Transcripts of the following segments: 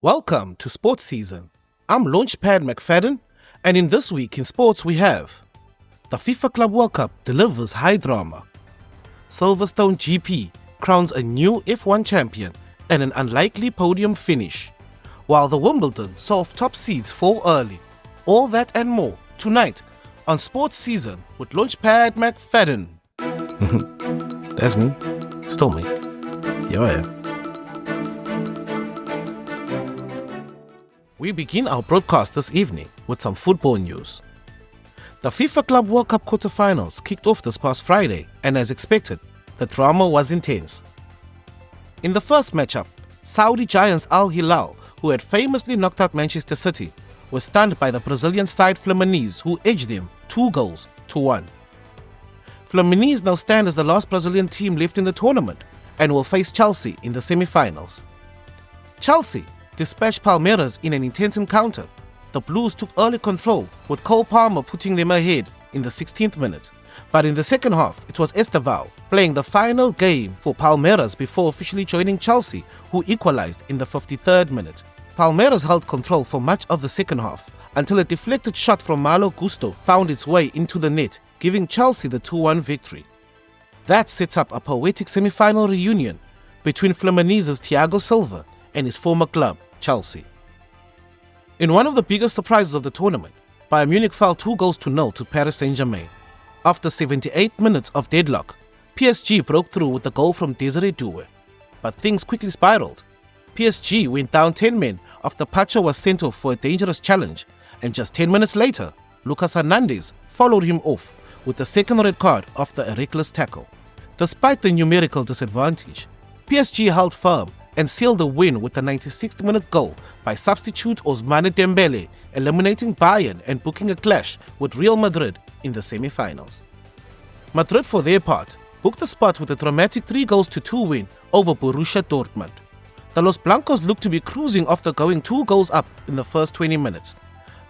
Welcome to Sports SZN. I'm Launchpad McFadden, and in this week in sports we have the FIFA Club World Cup delivers high drama, Silverstone GP crowns a new F1 champion and an unlikely podium finish, while the Wimbledon saw top seeds fall early. All that and more tonight on Sports SZN with Launchpad McFadden. That's me. Still me. Here I am. We begin our broadcast this evening with some football news. The FIFA Club World Cup quarterfinals kicked off this past Friday, and as expected, the drama was intense. In the first matchup, Saudi giants Al Hilal, who had famously knocked out Manchester City, were stunned by the Brazilian side Fluminense, who edged them 2-1. Fluminense now stand as the last Brazilian team left in the tournament and will face Chelsea in the semi-finals. Chelsea dispatched Palmeiras in an intense encounter. The Blues took early control, with Cole Palmer putting them ahead in the 16th minute. But in the second half, it was Estêvão playing the final game for Palmeiras before officially joining Chelsea, who equalized in the 53rd minute. Palmeiras held control for much of the second half, until a deflected shot from Malo Gusto found its way into the net, giving Chelsea the 2-1 victory. That sets up a poetic semi-final reunion between Fluminense's Thiago Silva and his former club, Chelsea. In one of the biggest surprises of the tournament, Bayern Munich fell 2-0 to Paris Saint-Germain. After 78 minutes of deadlock, PSG broke through with a goal from Desiree Doué. But things quickly spiraled. PSG went down 10 men after Pacho was sent off for a dangerous challenge, and just 10 minutes later, Lucas Hernandez followed him off with a second red card after a reckless tackle. Despite the numerical disadvantage, PSG held firm and sealed the win with a 96th minute goal by substitute Ousmane Dembele, eliminating Bayern and booking a clash with Real Madrid in the semi-finals. Madrid, for their part, booked the spot with a dramatic 3-2 win over Borussia Dortmund. The Los Blancos looked to be cruising after going 2 goals up in the first 20 minutes.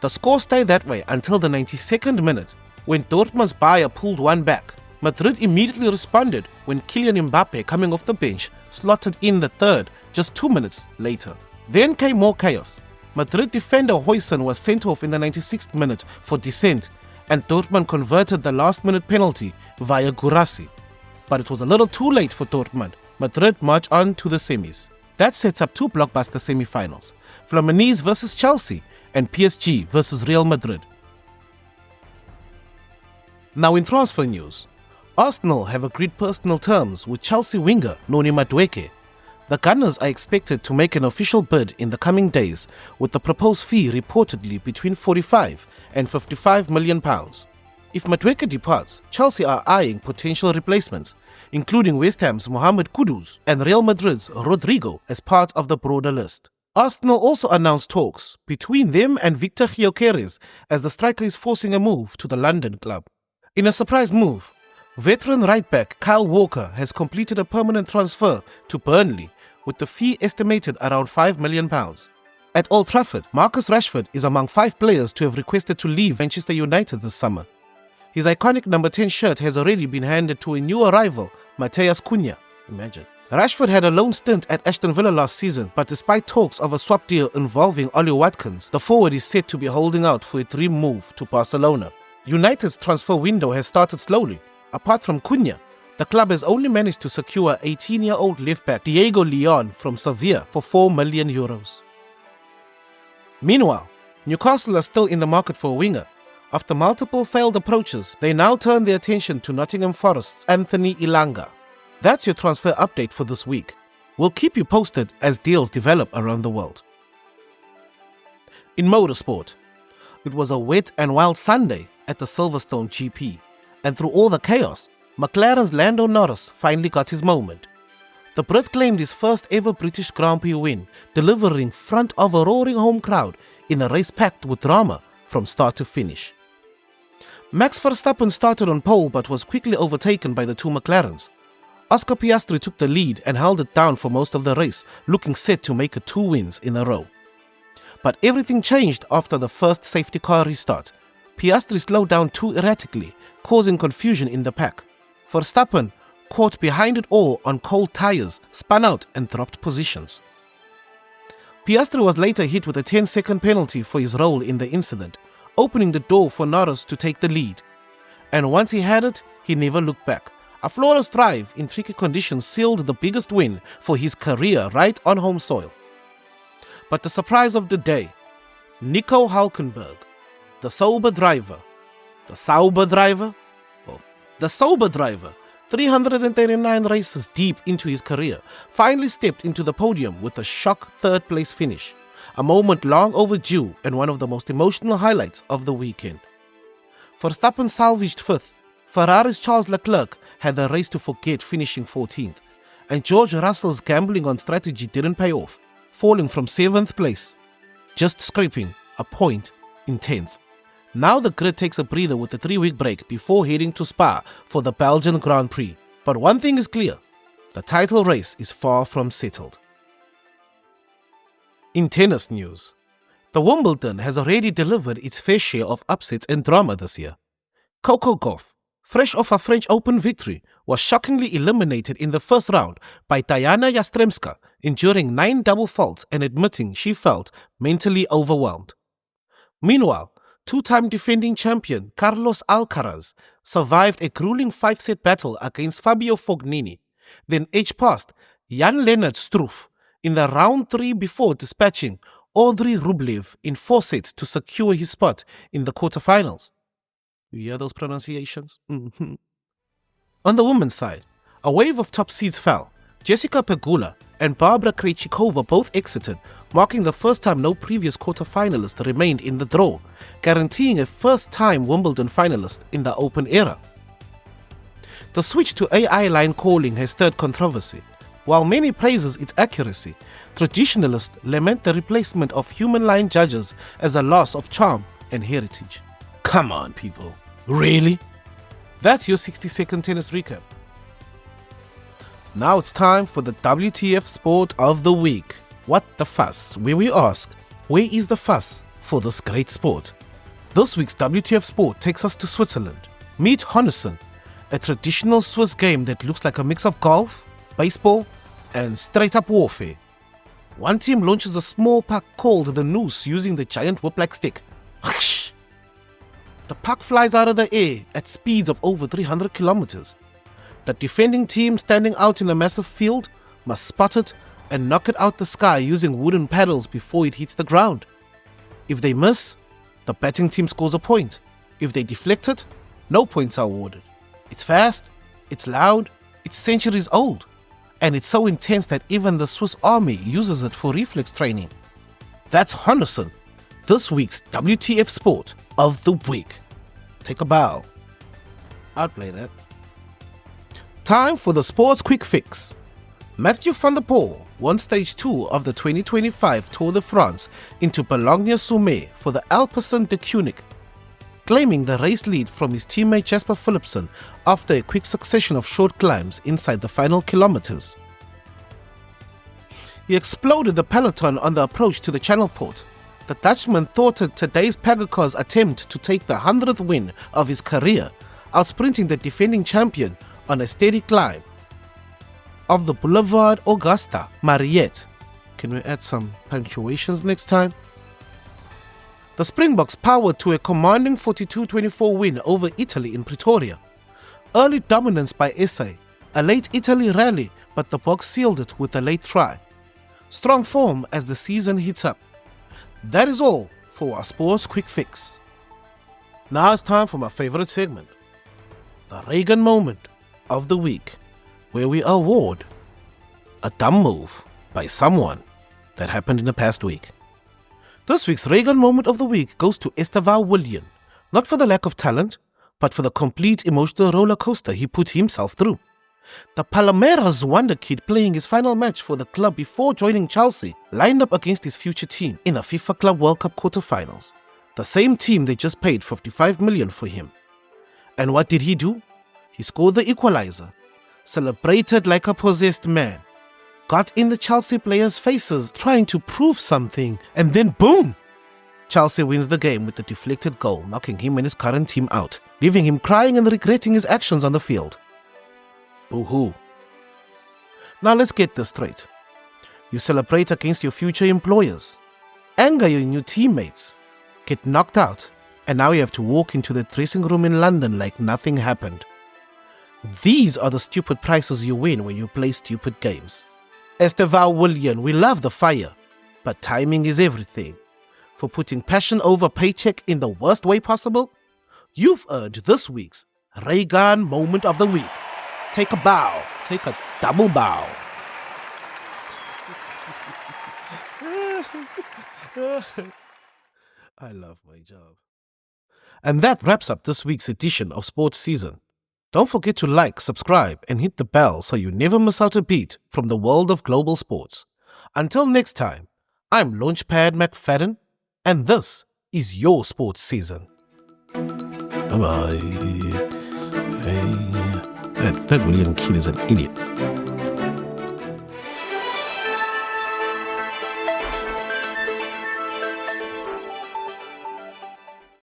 The score stayed that way until the 92nd minute, when Dortmund's Bayern pulled one back. Madrid immediately responded when Kylian Mbappe, coming off the bench, slotted in the third just 2 minutes later. Then came more chaos. Madrid defender Huijsen was sent off in the 96th minute for dissent, and Dortmund converted the last-minute penalty via Guirassy. But it was a little too late for Dortmund. Madrid marched on to the semis. That sets up two blockbuster semi-finals, Fluminense versus Chelsea and PSG versus Real Madrid. Now in transfer news, Arsenal have agreed personal terms with Chelsea winger Noni Madueke. The Gunners are expected to make an official bid in the coming days, with the proposed fee reportedly between £45 and £55 million. If Madueke departs, Chelsea are eyeing potential replacements, including West Ham's Mohamed Kudus and Real Madrid's Rodrigo as part of the broader list. Arsenal also announced talks between them and Victor Gyökeres, as the striker is forcing a move to the London club. In a surprise move, veteran right-back Kyle Walker has completed a permanent transfer to Burnley, with the fee estimated around £5 million. At Old Trafford, Marcus Rashford is among 5 players to have requested to leave Manchester United this summer. His iconic number 10 shirt has already been handed to a new arrival, Matheus Cunha. Imagine. Rashford had a loan stint at Aston Villa last season, but despite talks of a swap deal involving Ollie Watkins, the forward is said to be holding out for a dream move to Barcelona. United's transfer window has started slowly. Apart from Cunha, the club has only managed to secure 18-year-old left-back Diego Leon from Sevilla for €4 million. Meanwhile, Newcastle are still in the market for a winger. After multiple failed approaches, they now turn their attention to Nottingham Forest's Anthony Ilanga. That's your transfer update for this week. We'll keep you posted as deals develop around the world. In motorsport, it was a wet and wild Sunday at the Silverstone GP, and through all the chaos, McLaren's Lando Norris finally got his moment. The Brit claimed his first ever British Grand Prix win, delivering front of a roaring home crowd in a race packed with drama from start to finish. Max Verstappen started on pole but was quickly overtaken by the two McLarens. Oscar Piastri took the lead and held it down for most of the race, looking set to make it 2 wins in a row. But everything changed after the first safety car restart. Piastri slowed down too erratically, causing confusion in the pack. Verstappen, caught behind it all on cold tires, spun out and dropped positions. Piastri was later hit with a 10-second penalty for his role in the incident, opening the door for Norris to take the lead. And once he had it, he never looked back. A flawless drive in tricky conditions sealed the biggest win for his career right on home soil. But the surprise of the day, Nico Hulkenberg, the sober driver, 339 races deep into his career, finally stepped into the podium with a shock third-place finish, a moment long overdue and one of the most emotional highlights of the weekend. Verstappen salvaged 5th, Ferrari's Charles Leclerc had the race to forget, finishing 14th, and George Russell's gambling on strategy didn't pay off, falling from 7th place, just scraping a point in 10th. Now the grid takes a breather with a 3-week break before heading to Spa for the Belgian Grand Prix. But one thing is clear, the title race is far from settled. In tennis news, the Wimbledon has already delivered its fair share of upsets and drama this year. Coco Gauff, fresh off a French Open victory, was shockingly eliminated in the first round by Diana Yastremska, enduring 9 double faults and admitting she felt mentally overwhelmed. Meanwhile, two-time defending champion Carlos Alcaraz survived a grueling 5-set battle against Fabio Fognini, then edged past Jan-Lennard Struff in the round 3 before dispatching Andrei Rublev in 4 sets to secure his spot in the quarterfinals. You hear those pronunciations? On the women's side, a wave of top seeds fell. Jessica Pegula and Barbara Krejcikova both exited, marking the first time no previous quarterfinalist remained in the draw, guaranteeing a first-time Wimbledon finalist in the Open era. The switch to AI line calling has stirred controversy. While many praises its accuracy, traditionalists lament the replacement of human line judges as a loss of charm and heritage. Come on, people. Really? That's your 60-second tennis recap. Now it's time for the WTF Sport of the Week. What the fuss? Where we ask, where is the fuss for this great sport? This week's WTF Sport takes us to Switzerland. Meet Honessen, a traditional Swiss game that looks like a mix of golf, baseball, and straight-up warfare. One team launches a small puck called the noose using the giant whip-like stick. The puck flies out of the air at speeds of over 300 kilometers. The defending team standing out in a massive field must spot it and knock it out the sky using wooden paddles before it hits the ground. If they miss, the batting team scores a point. If they deflect it, no points are awarded. It's fast, it's loud, it's centuries old, and it's so intense that even the Swiss army uses it for reflex training. That's Honessen, this week's WTF Sport of the Week. Take a bow. I'd play that. Time for the Sports Quick Fix. Mathieu van der Poel won Stage 2 of the 2025 Tour de France into Boulogne-sur-Mer for the Alpecin de Koenig, claiming the race lead from his teammate Jasper Philipsen after a quick succession of short climbs inside the final kilometers. He exploded the peloton on the approach to the Channel Port. The Dutchman thwarted today's Pogacar's attempt to take the 100th win of his career, outsprinting the defending champion on a steady climb of the Boulevard Augusta Mariette. Can we add some punctuations next time? The Springboks powered to a commanding 42-24 win over Italy in Pretoria. Early dominance by SA, a late Italy rally, but the Boks sealed it with a late try. Strong form as the season heats up. That is all for our Sports Quick Fix. Now it's time for my favorite segment, the Raygun Moment of the Week, where we award a dumb move by someone that happened in the past week. This week's Raygun Moment of the Week goes to Estêvão Willian, not for the lack of talent, but for the complete emotional roller coaster he put himself through. The Palmeiras wonder kid playing his final match for the club before joining Chelsea lined up against his future team in the FIFA Club World Cup quarterfinals, the same team they just paid 55 million for him. And what did he do? He scored the equalizer, celebrated like a possessed man, got in the Chelsea players' faces trying to prove something, and then boom! Chelsea wins the game with a deflected goal, knocking him and his current team out, leaving him crying and regretting his actions on the field. Boo-hoo. Now let's get this straight. You celebrate against your future employers. Anger your new teammates. Get knocked out, and now you have to walk into the dressing room in London like nothing happened. These are the stupid prizes you win when you play stupid games. Estêvão William, we love the fire, but timing is everything. For putting passion over paycheck in the worst way possible, you've earned this week's Raygun Moment of the Week. Take a bow. Take a double bow. I love my job. And that wraps up this week's edition of Sports SZN. Don't forget to like, subscribe, and hit the bell so you never miss out a beat from the world of global sports. Until next time, I'm Launchpad McFadden, and this is your Sports SZN. Bye-bye. Hey, that William kid is an idiot.